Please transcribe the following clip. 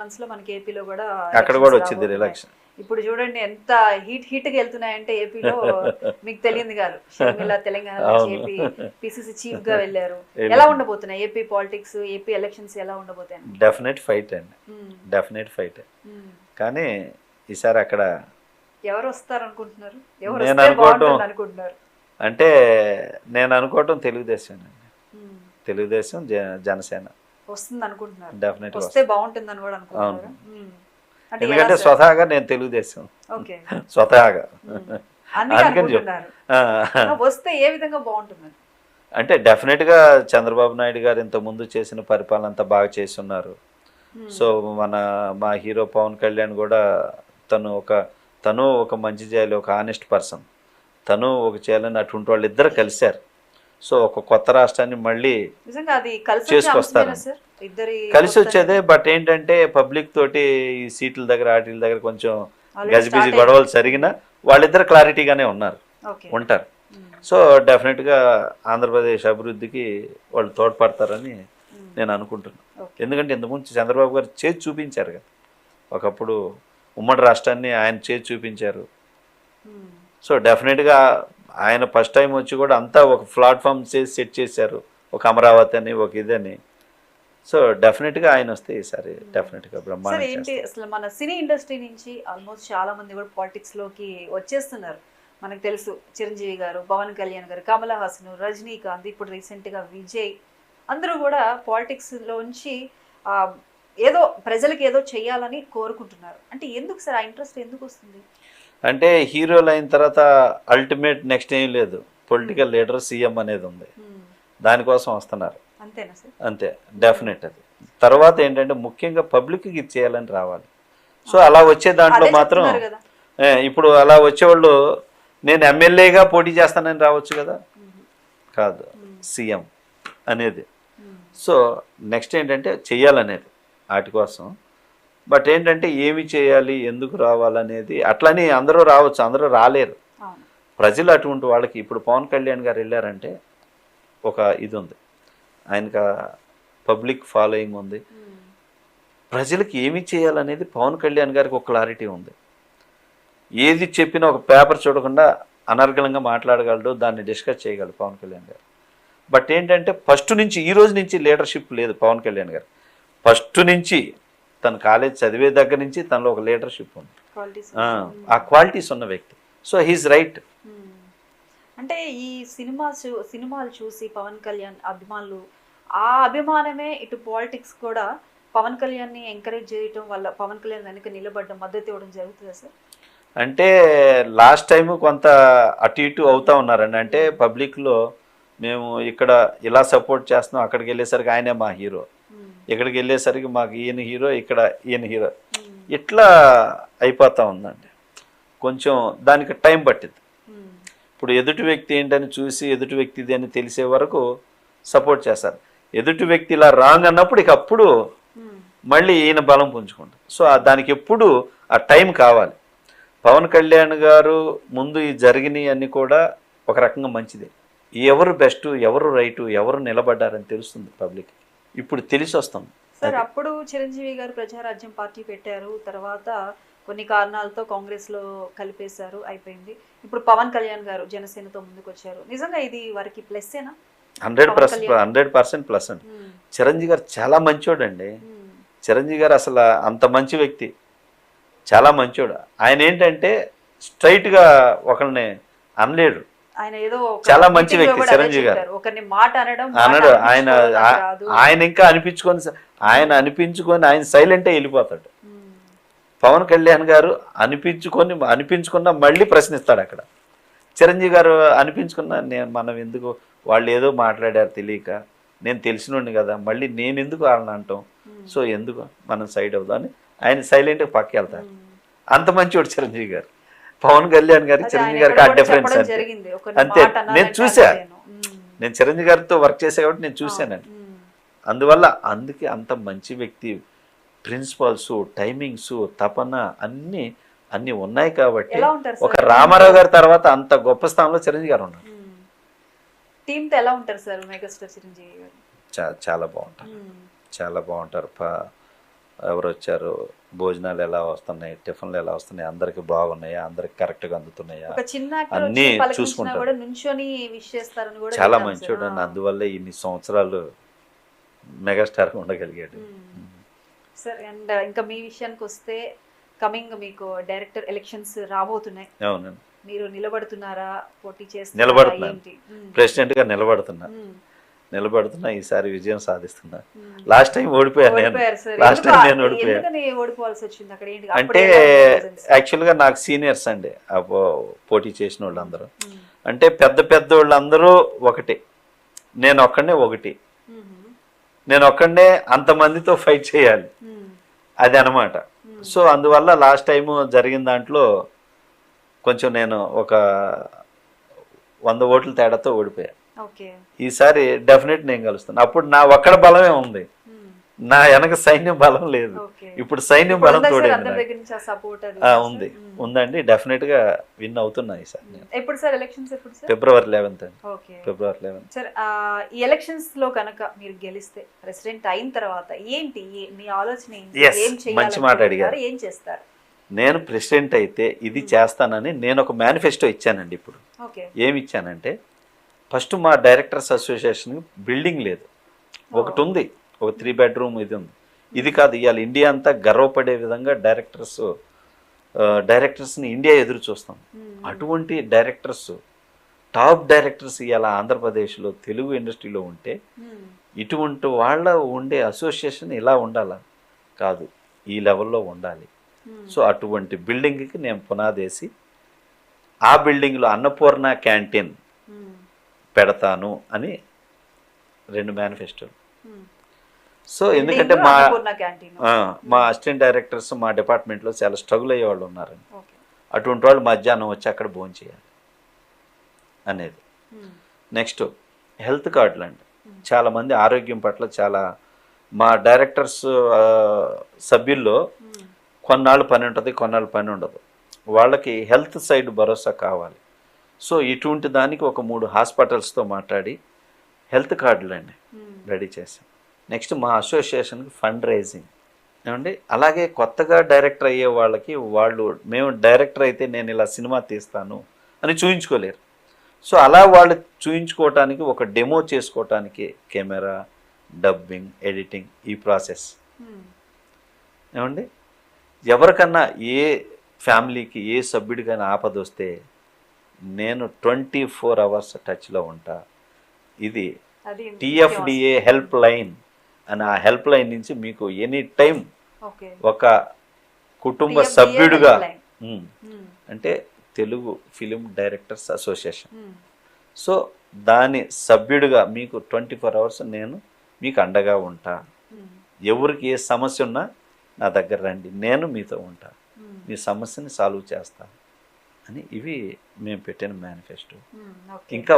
లో మనకి ఏపీలో కూడా అక్కడ కూడా ఎలక్షన్స్ వచ్చింది రాబోతున్నాయి. రిలాక్షన్. ఇప్పుడు చూడండి ఎంత హీట్గా వెళ్తున్నాయంటే ఏపీలో మీకు తెలియదు కాదు. షర్మిల తెలంగాణ నుంచి అవును. ఏపీ పిసిసి చీఫ్ గా వెళ్ళారు. ఎలా వెళ్ళింది. ఉండబోతున్నాయి ఏపీ పాలిటిక్స్, ఏపీ ఎలక్షన్స్ ఎలా ఉండబోతాయి? డెఫినెట్ ఫైట్ అండి, డెఫినెట్ ఫైట్. కానీ ఈసారి అక్కడ ఎవరు వస్తారు అనుకుంటున్నారు? ఎవరు నేను వస్తే అనుకోవటం బాగుంటుంది అనుకుంటున్నారు? అంటే నేను అనుకోవటం తెలుగుదేశం అండి. తెలుగుదేశం జనసేన వస్తుంది అనుకుంటున్నారు. డెఫినెట్ వస్తే బాగుంటుంది అని కూడా అనుకుంటున్నారు. అంటే ఎలా ఎందుకంటే సార్? స్వతహాగా నేను తెలుగుదేశం ఓకే. స్వతహాగా అన్ని అందుకని అనుకుంటున్నారు. వస్తే ఏ విధంగా బాగుంటుంది? అంటే డెఫినెట్గా చంద్రబాబు నాయుడు గారు ఇంతకుముందు చేసిన పరిపాలన అంతా బాగా చేస్తున్నారు. సో మా హీరో పవన్ కళ్యాణ్ కూడా తను ఒక మంచి చేయాలి, ఒక ఆనెస్ట్ పర్సన్, తను ఒక చేయాలని అటువంటి వాళ్ళు ఇద్దరు కలిశారు. సో ఒక కొత్త రాష్ట్రాన్ని మళ్ళీ నిజంగా అది కలిసి చేసుకొస్తారు. కలిసి వచ్చేదే. బట్ ఏంటంటే పబ్లిక్ తోటి ఈ సీట్ల దగ్గర వాటిల దగ్గర కొంచెం గజిబిజి గొడవలు జరిగినా వాళ్ళిద్దరు క్లారిటీగానే ఉంటారు. సో డెఫినెట్గా ఆంధ్రప్రదేశ్ అభివృద్ధికి వాళ్ళు తోడ్పడతారని నేను అనుకుంటున్నాను. ఎందుకంటే ఇంతకుముందు చంద్రబాబు గారు చేసి చూపించారు కదా, ఒకప్పుడు ఉమ్మడి రాష్ట్రాన్ని ఆయన చేసి చూపించారు. సో డెఫినెట్గా ఆయన ఫస్ట్ టైం వచ్చి కూడా అంతా ఒక ప్లాట్ఫామ్ చేసి సెట్ చేశారు, ఒక అమరావతి అని, ఒక ఇదని. సో డెఫినెట్గా ఆయన వస్తే ఈసారి డెఫినెట్గా బ్రహ్మాండం. ఏంటి అసలు మన సినీ ఇండస్ట్రీ నుంచి ఆల్మోస్ట్ చాలా మంది కూడా పాలిటిక్స్ లోకి వచ్చేస్తున్నారు. మనకు తెలుసు చిరంజీవి గారు, పవన్ కళ్యాణ్ గారు, కమల్ హాసన్, రజనీకాంత్, ఇప్పుడు రీసెంట్గా విజయ్, అందరూ కూడా పాలిటిక్స్ లోంచి ఏదో ప్రజలకు ఏదో చేయాలని కోరుకుంటున్నారు. అంటే ఎందుకు సార్ ఆ ఇంట్రెస్ట్ ఎందుకు వస్తుంది? అంటే హీరోలు అయిన తర్వాత అల్టిమేట్ నెక్స్ట్ ఏం లేదు, పొలిటికల్ లీడర్ సీఎం అనేది ఉంది, దానికోసం వస్తున్నారు. అంతేనా సార్? అంతే, డెఫినెట్. అది తర్వాత ఏంటంటే ముఖ్యంగా పబ్లిక్కి ఇది చేయాలని రావాలి. సో అలా వచ్చే దాంట్లో మాత్రం ఇప్పుడు అలా వచ్చేవాళ్ళు నేను ఎమ్మెల్యేగా పోటీ చేస్తానని రావచ్చు కదా, కాదు, సీఎం అనేది. సో నెక్స్ట్ ఏంటంటే చెయ్యాలనేది వాటి కోసం. బట్ ఏంటంటే ఏమి చేయాలి, ఎందుకు రావాలనేది, అట్లని అందరూ రావచ్చు, అందరూ రాలేరు. ప్రజలు అటువంటి వాళ్ళకి ఇప్పుడు పవన్ కళ్యాణ్ గారు వెళ్ళారంటే ఒక ఇది ఉంది, ఆయనకు పబ్లిక్ ఫాలోయింగ్ ఉంది. ప్రజలకు ఏమి చేయాలనేది పవన్ కళ్యాణ్ గారికి ఒక క్లారిటీ ఉంది. ఏది చెప్పినా ఒక పేపర్ చూడకుండా అనర్గళంగా మాట్లాడగలడు, దాన్ని డిస్కస్ చేయగలడు పవన్ కళ్యాణ్ గారు. బట్ ఏంటంటే ఫస్ట్ నుంచి ఈ రోజు నుంచి లీడర్షిప్ లేదు పవన్ కళ్యాణ్ గారు. ఫస్ట్ నుంచి తన కాలేజ్ చదివే దగ్గర నుంచి తనలో ఒక లీడర్షిప్ ఉంది, ఆ క్వాలిటీస్ ఉన్న వ్యక్తి. So he's right. అంటే ఈ సినిమాలు చూసి పవన్ కళ్యాణ్ అభిమానులు, ఆ అభిమానమే ఇటు పాలిటిక్స్ కూడా పవన్ కళ్యాణ్ని ఎంకరేజ్ చేయటం వల్ల పవన్ కళ్యాణ్ వెనక నిలబడడం, మద్దతు ఇవ్వడం జరుగుతుందా సార్? అంటే లాస్ట్ టైము కొంత అటు ఇటు అవుతూ ఉన్నారండి. అంటే పబ్లిక్లో మేము ఇక్కడ ఇలా సపోర్ట్ చేస్తున్నాం, అక్కడికి వెళ్ళేసరికి ఆయనే మా హీరో, ఇక్కడికి వెళ్ళేసరికి మాకు ఈయన హీరో, ఇక్కడ ఈయన హీరో, ఇట్లా అయిపోతూ ఉందండి. కొంచెం దానికి టైం పట్టింది. ఇప్పుడు ఎదుటి వ్యక్తి ఏంటని చూసి ఎదుటి వ్యక్తిది అని తెలిసే వరకు సపోర్ట్ చేస్తారు. ఎదుటి వ్యక్తి ఇలా రాంగ్ అన్నప్పుడు ఇక అప్పుడు మళ్ళీ ఈయన బలం పుంజుకుంటారు. సో దానికి ఎప్పుడు ఆ టైం కావాలి. పవన్ కళ్యాణ్ గారు ముందు ఈ జరిగినవి అన్నీ కూడా ఒక రకంగా మంచిదే. ఎవరు బెస్ట్, ఎవరు రైటు, ఎవరు నిలబడ్డారని తెలుస్తుంది పబ్లిక్. ఇప్పుడు తెలిసి వస్తుంది సార్. అప్పుడు చిరంజీవి గారు ప్రజారాజ్యం పార్టీ పెట్టారు, తర్వాత కొన్ని కారణాలతో కాంగ్రెస్ లో కలిపేశారు, అయిపోయింది. ఇప్పుడు పవన్ కళ్యాణ్ గారు జనసేనతో ముందుకు వచ్చారు. నిజంగా ఇది వారికి ప్లస్సేనా? 100% ప్లస్ అండి. చిరంజీవి గారు చాలా మంచోడు అండి. చిరంజీవి గారు అసలు అంత మంచి వ్యక్తి, చాలా మంచోడు. ఆయన ఏంటంటే స్ట్రైట్గా ఒకరిని అనలేడు, చాలా మంచి వ్యక్తి చిరంజీవి గారు. అనడు. ఆయన ఇంకా ఆయన అనిపించుకొని ఆయన సైలెంటే వెళ్ళిపోతాడు. పవన్ కళ్యాణ్ గారు అనిపించుకున్నా మళ్ళీ ప్రశ్నిస్తాడు అక్కడ. చిరంజీవి గారు అనిపించుకున్నా మనం ఎందుకు, వాళ్ళు ఏదో మాట్లాడారు తెలియక, నేను తెలిసినోడిని కదా, మళ్ళీ నేను ఎందుకు వాళ్ళని అంటాం, సో ఎందుకు మనం సైడ్ అవుదామని ఆయన సైలెంట్గా పక్కకి వెళ్తారు. అంత మంచివాడు చిరంజీవి గారు. పవన్ కళ్యాణ్ గారు చిరంజీవి గారికి ఆ డిఫరెన్స్ అంతే. నేను చూసా, నేను చిరంజీవి గారితో వర్క్ చేసే కాబట్టి నేను చూశానండి. అందువల్ల అందుకే అంత మంచి వ్యక్తి, ప్రిన్సిపల్స్, టైమింగ్స్, తపన అన్నీ ఉన్నాయి కాబట్టి ఒక రామారావు గారి తర్వాత అంత గొప్ప స్థానంలో చిరంజీవి గారు ఉన్నారు. ఎలా ఉంటారు సార్ మెగాస్టార్ చిరంజీవి గారు? చాలా బాగుంటారు, చాలా బాగుంటారు. ఎవరు వచ్చారు, భోజనాలు ఎలా వస్తున్నాయి, టిఫిన్లు ఎలా వస్తున్నాయి, అందరికి బాగున్నాయా, అందరికి కరెక్ట్గా అందుతున్నాయా, ఒక చిన్న యాక్టర్ అన్నీ వచ్చి పలకరించినా చూసుకుంటారు. కూడా నుంచొని విష్ చేస్తారని కూడా చాలా విన్నాం సార్. మంచోడు అండి, అందువల్లే ఇన్ని సంవత్సరాలు మెగాస్టార్గా ఉండగలిగాడు. సార్ అండ్ ఇంకా మీ విషయానికి వస్తే కమింగ్ మీకు డైరెక్టర్ ఎలక్షన్స్ రాబోతున్నాయి. అవునండి, మీరు నిలబడుతున్నారా, పోటీ చేస్తున్నారా, నిలబడుతున్నాను. ఏంటి? ప్రెసిడెంట్గా నిలబడుతున్నా, ఈసారి విజయం సాధిస్తున్నా. లాస్ట్ టైం ఓడిపోయాను నేను, ఓడిపోయారు సార్. లాస్ట్ టైం నేను ఓడిపోయాను. ఎందుకని ఓడిపోవాల్సి వచ్చింది అక్కడ? ఏంటి అంటే యాక్చువల్గా నాకు సీనియర్స్ అండి పోటీ చేసిన వాళ్ళందరూ. అంటే పెద్ద పెద్ద వాళ్ళందరూ ఒకటి, నేను ఒక్కడే, నేను ఒక్కడే అంతమందితో ఫైట్ చేయాలి, అది అనమాట. సో అందువల్ల లాస్ట్ టైము జరిగిన దాంట్లో కొంచెం నేను ఒక 100 ఓట్ల తేడాతో ఓడిపోయా. ఈసారి డెఫినెట్ నేను కలుస్తాను. అప్పుడు నా ఒక్కడ బలమే ఉంది, నా వెనక సైన్యం బలం లేదు. ఇప్పుడు సైన్యం బలం తోడైంది, ఉంది ఉందండి. డెఫినెట్ గా విన్ అవుతున్నా ఈసారి నేను. ఎప్పుడు సార్ ఎలక్షన్స్? ఎప్పుడు సార్? ఫిబ్రవరి 11th అండి. ఫిబ్రవరి 11th. సార్ ఈ ఎలక్షన్స్ లో కనుక మీరు గెలిస్తే, ప్రెసిడెంట్ అయిన తర్వాత ఏంటి మీ ఆలోచన? ఏం మంచి మాట అడిగారు. ఏం చేస్తారు? నేను ప్రెసిడెంట్ అయితే ఇది చేస్తానని నేను ఒక మేనిఫెస్టో ఇచ్చానండి. ఇప్పుడు ఏమి ఇచ్చానంటే, ఫస్ట్ మా డైరెక్టర్స్ అసోసియేషన్ బిల్డింగ్ లేదు, ఒకటి ఉంది, ఒక 3 bedroom ఇది ఉంది. ఇది కాదు, ఇవాళ ఇండియా అంతా గర్వపడే విధంగా డైరెక్టర్స్ని ఇండియా ఎదురు చూస్తాం. అటువంటి డైరెక్టర్స్, టాప్ డైరెక్టర్స్ ఇవాళ ఆంధ్రప్రదేశ్లో తెలుగు ఇండస్ట్రీలో ఉంటే, ఇటువంటి వాళ్ళ ఉండే అసోసియేషన్ ఇలా ఉండాలా? కాదు, ఈ లెవెల్లో ఉండాలి. సో అటువంటి బిల్డింగ్కి నేను పునాదేసి, ఆ బిల్డింగ్లో అన్నపూర్ణ క్యాంటీన్ పెడతాను అని 2 మేనిఫెస్టోలు. సో ఎందుకంటే మా అసిస్టెంట్ డైరెక్టర్స్ మా డిపార్ట్మెంట్లో చాలా స్ట్రగుల్ అయ్యే వాళ్ళు ఉన్నారని, అటువంటి వాళ్ళు మధ్యాహ్నం వచ్చి అక్కడ భోజనం చేయాలి అనేది. నెక్స్ట్ హెల్త్ కార్డులు అండి. చాలామంది ఆరోగ్యం పట్ల చాలా, మా డైరెక్టర్స్ సభ్యుల్లో కొన్నాళ్ళు పని ఉంటుంది, కొన్నాళ్ళు పని ఉండదు. వాళ్ళకి హెల్త్ సైడ్ భరోసా కావాలి. సో ఇటువంటి దానికి ఒక 3 హాస్పిటల్స్తో మాట్లాడి హెల్త్ కార్డులు అండి రెడీ చేశాం. నెక్స్ట్ మా అసోసియేషన్కి ఫండ్ రైజింగ్ ఏమండి. అలాగే కొత్తగా డైరెక్టర్ అయ్యే వాళ్ళకి, మేము డైరెక్టర్ అయితే నేను ఇలా సినిమా తీస్తాను అని చూయించుకోలేరు. సో అలా వాళ్ళు చూయించుకోవటానికి, ఒక డెమో చేసుకోవటానికి కెమెరా, డబ్బింగ్, ఎడిటింగ్, ఈ ప్రాసెస్ ఏమండి. ఎవరికన్నా ఏ ఫ్యామిలీకి, ఏ సభ్యుడికైనా ఆపద వస్తే నేను 24 hours టచ్లో ఉంటా. ఇది TFDA హెల్ప్ లైన్ అని, ఆ హెల్ప్ లైన్ నుంచి మీకు ఎనీ టైం ఒక కుటుంబ సభ్యుడిగా, అంటే Telugu film directors association, so దాని సభ్యుడిగా మీకు 24 hours నేను మీకు అండగా ఉంటా. ఎవరికి ఏ సమస్య ఉన్నా నా దగ్గర రండి, నేను మీతో ఉంటా, మీ సమస్యని సాల్వ్ చేస్తా అని. ఇవి మేము పెట్టిన మేనిఫెస్టో. ఇంకా